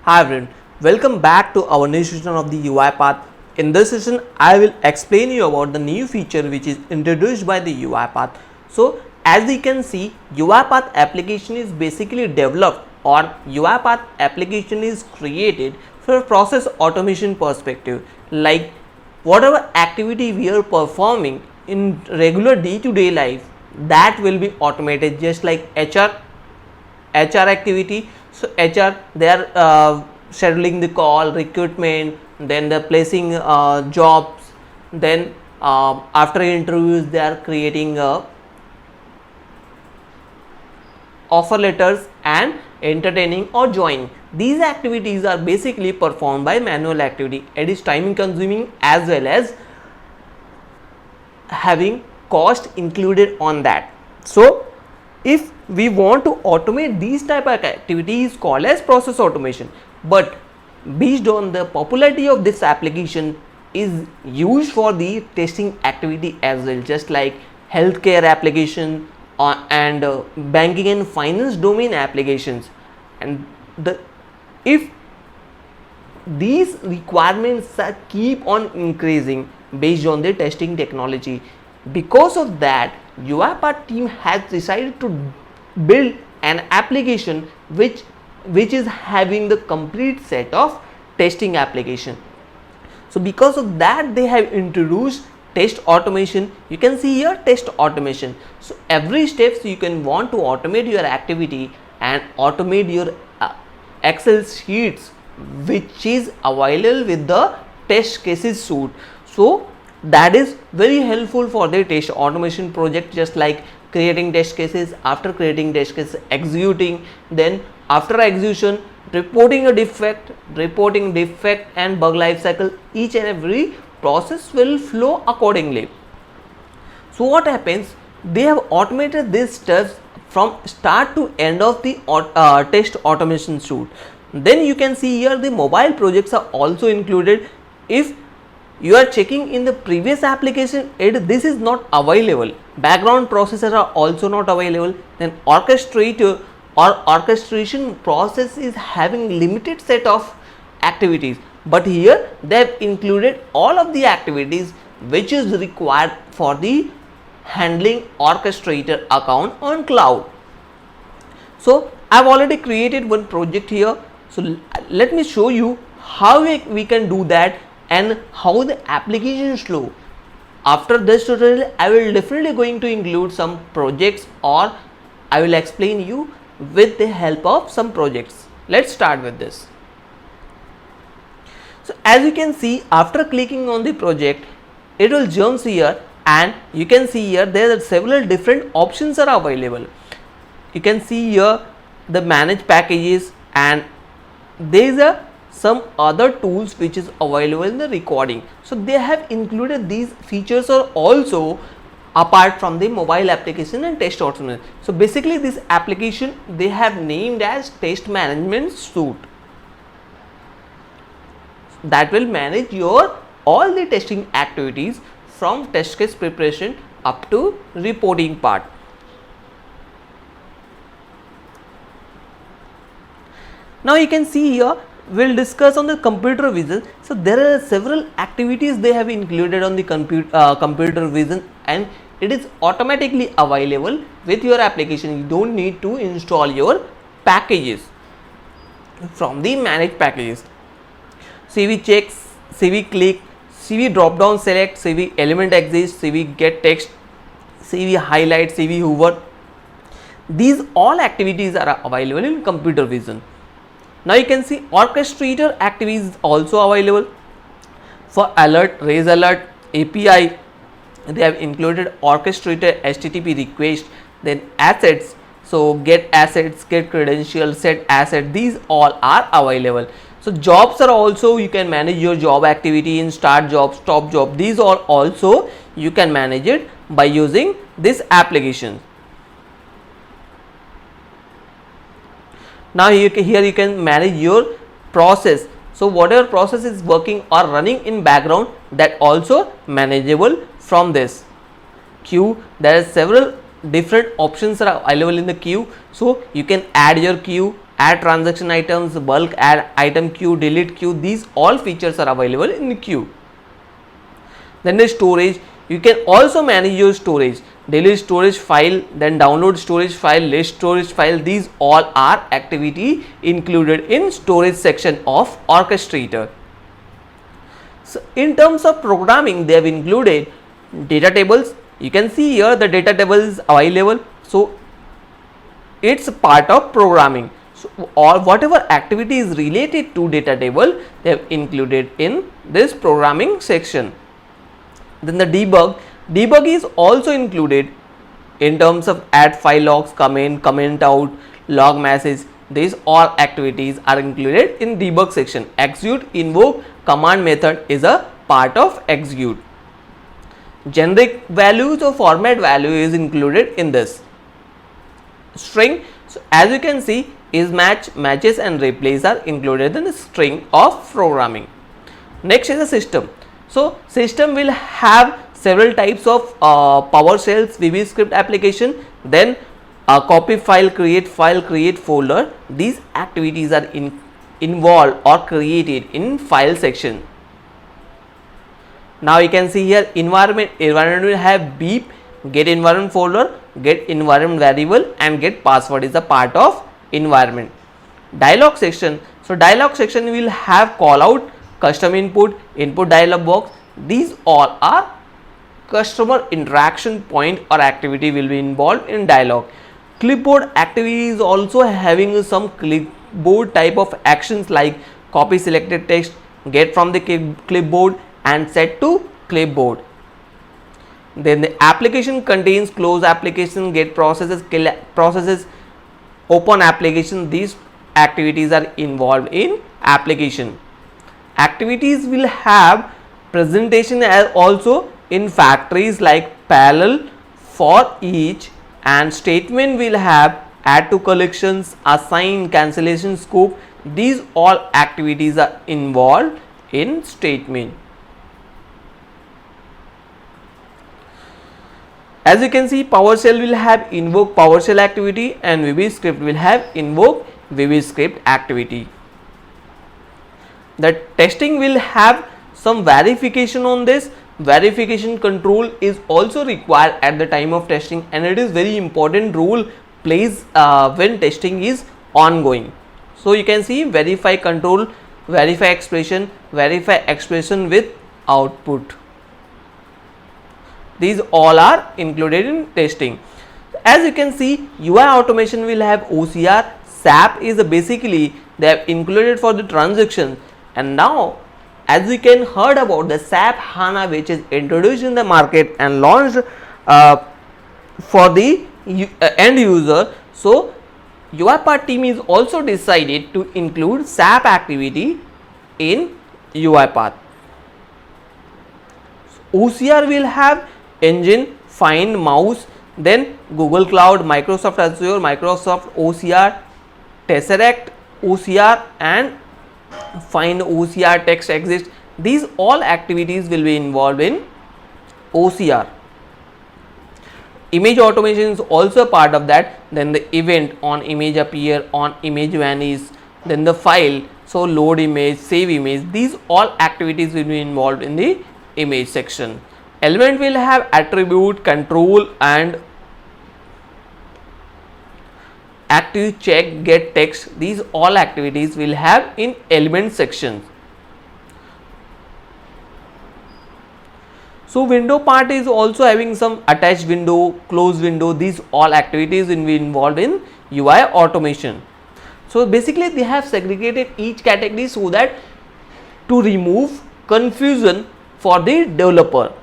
Hi everyone, welcome back to our new session of the UiPath. In this session, I will explain you about the new feature which is introduced by the UiPath. So, as you can see, UiPath application is basically developed or UiPath application is created for process automation perspective. Like whatever activity we are performing in regular day-to-day life, that will be automated, just like HR activity. So HR, they are scheduling the call, recruitment, then they're placing jobs, then after interviews they are creating offer letters and entertaining or joining. These activities are basically performed by manual activity. It is time consuming as well as having cost included on that. So if we want to automate these type of activities called as process automation, but based on the popularity of this application is used for the testing activity as well, just like healthcare application and banking and finance domain applications. And if these requirements keep on increasing based on the testing technology, because of that UiPath team has decided to build an application which is having the complete set of testing application. So because of that they have introduced test automation. You can see here test automation. So every steps you can want to automate your activity and automate your Excel sheets which is available with the test cases suite. So that is very helpful for the test automation project, just like creating test cases, after creating test cases executing, then after execution reporting defect and bug life cycle. Each and every process will flow accordingly. So what happens, they have automated these steps from start to end of the test automation suite. Then you can see here the mobile projects are also included. If you are checking in the previous application, this is not available. Background processors are also not available. Then orchestrator or orchestration process is having limited set of activities, but here they have included all of the activities which is required for the handling orchestrator account on cloud. So I have already created one project here. So let me show you how we can do that and how the application is slow. After this tutorial I will definitely going to include some projects, or I will explain you with the help of some projects. Let's start with this. So as you can see, after clicking on the project it will jump here and you can see here there are several different options are available. You can see here the manage packages, and there is some other tools which is available in the recording. So they have included these features are also apart from the mobile application and test automation. So basically this application they have named as test management suite, that will manage your all the testing activities from test case preparation up to reporting part. Now you can see here we'll discuss on the computer vision. So there are several activities they have included on the computer vision, and it is automatically available with your application. You don't need to install your packages from the managed packages. CV check, CV click, CV drop down select, CV element exists, CV get text, CV highlight, CV hover. These all activities are available in computer vision. Now you can see orchestrator activities also available for alert, raise alert, API. They have included orchestrator HTTP request, then assets. So get assets, get credentials, set asset. These all are available. So jobs are also, you can manage your job activity in start job, stop job. These are also you can manage it by using this application. Now here you can manage your process. So whatever process is working or running in background, that also manageable from this queue. There are several different options are available in the queue. So you can add your queue, add transaction items, bulk add item queue, delete queue, these all features are available in the queue. Then the storage, you can also manage your storage, delete storage file, then download storage file, list storage file, these all are activity included in storage section of Orchestrator. So in terms of programming, they have included data tables. You can see here the data table is available, so it's a part of programming. So or whatever activity is related to data table, they have included in this programming section. Then the debug is also included in terms of add file logs, comment out, log message, these all activities are included in debug section. Execute, invoke, command method is a part of execute. Generic values or format value is included in this. String, so as you can see, is match, matches and replace are included in the string of programming. Next is the system. So system will have several types of PowerShells, VBScript application, then copy file, create folder. These activities are involved or created in file section. Now you can see here environment will have beep, get environment folder, get environment variable and get password is a part of environment. Dialog section, so dialog section will have call out, custom input dialog box, these all are customer interaction point or activity will be involved in dialog. Clipboard activity is also having some clipboard type of actions like copy selected text, get from the clipboard and set to clipboard. Then the application contains close application, get processes, kill processes, open application, these activities are involved in application. Activities will have presentation as also in factories like parallel, for each, and statement will have add to collections, assign, cancellation, scope, these all activities are involved in statement. As you can see, PowerShell will have invoke PowerShell activity and VBScript will have invoke VBScript activity. The testing will have some verification on this. Verification control is also required at the time of testing and it is very important role plays when testing is ongoing. So you can see verify control, verify expression with output. These all are included in testing. As you can see, UI automation will have OCR. SAP is basically they have included for the transactions, and now as you can heard about the SAP HANA which is introduced in the market and launched for the end user. So UiPath team is also decided to include SAP activity in UiPath. OCR will have engine, find, mouse, then Google Cloud, Microsoft Azure, Microsoft OCR, Tesseract OCR and find OCR, text exist. These all activities will be involved in OCR. Image automation is also a part of that. Then the event on image appear, on image vanish, then the file, so load image, save image, these all activities will be involved in the image section. Element will have attribute, control and active check, get text, these all activities will have in element section. So window part is also having some attached window, close window, these all activities will be involved in UI automation. So basically they have segregated each category so that to remove confusion for the developer.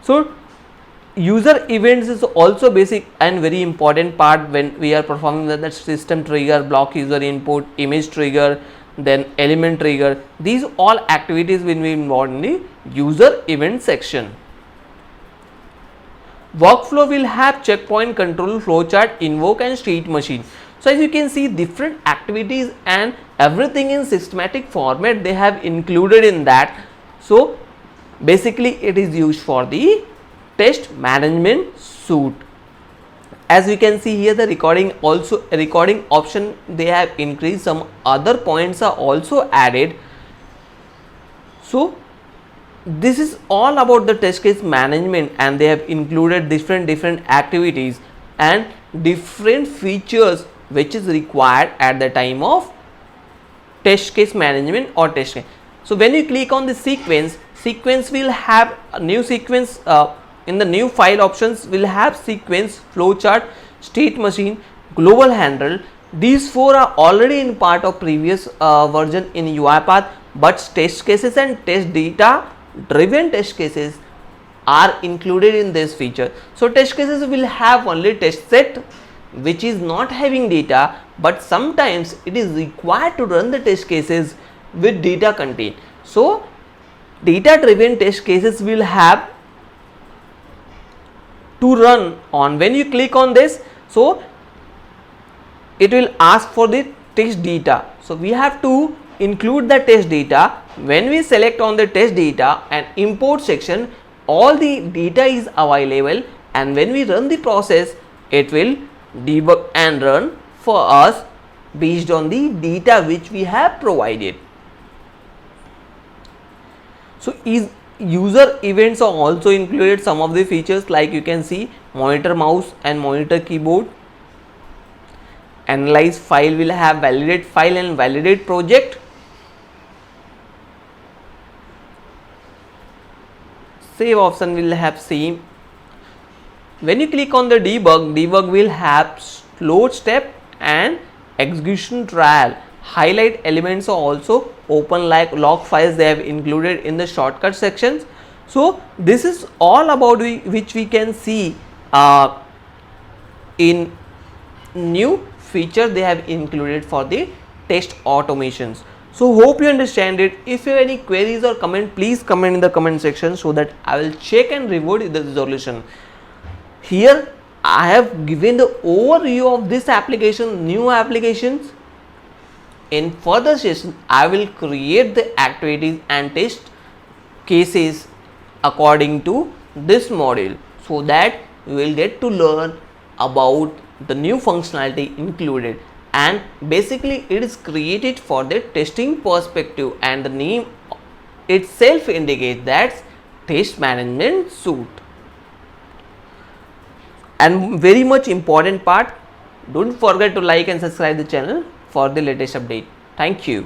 So user events is also basic and very important part when we are performing the system trigger, block user input, image trigger, then element trigger, these all activities will be involved in the user event section. Workflow will have checkpoint, control, flowchart, invoke and state machine. So as you can see, different activities and everything in systematic format they have included in that. So basically it is used for the test management suite. as we can see here, the recording option they have increased, some other points are also added. So this is all about the test case management, and they have included different activities and different features which is required at the time of test case management or test case. So when you click on the sequence will have a new sequence. In the new file options will have sequence, flowchart, state machine, global handle. These four are already in part of previous version in UiPath, but test cases and test data driven test cases are included in this feature. So test cases will have only test set which is not having data, but sometimes it is required to run the test cases with data content. So data driven test cases will have to run on. When you click on this, so it will ask for the test data. So we have to include the test data. When we select on the test data and import section, all the data is available, and when we run the process, it will debug and run for us based on the data which we have provided. So user events are also included. Some of the features, like you can see, monitor mouse and monitor keyboard. Analyze file will have validate file and validate project. Save option will have same. When you click on the debug will have load step and execution trial. Highlight elements are also open like log files, they have included in the shortcut sections. So this is all about which we can see in new feature they have included for the test automations. So hope you understand it. If you have any queries or comment, please comment in the comment section so that I will check and review the resolution. Here I have given the overview of this application, new applications. In further session, I will create the activities and test cases according to this module, so that you will get to learn about the new functionality included. And basically it is created for the testing perspective, and the name itself indicates that test management suite. And very much important part, don't forget to like and subscribe the channel for the latest update. Thank you.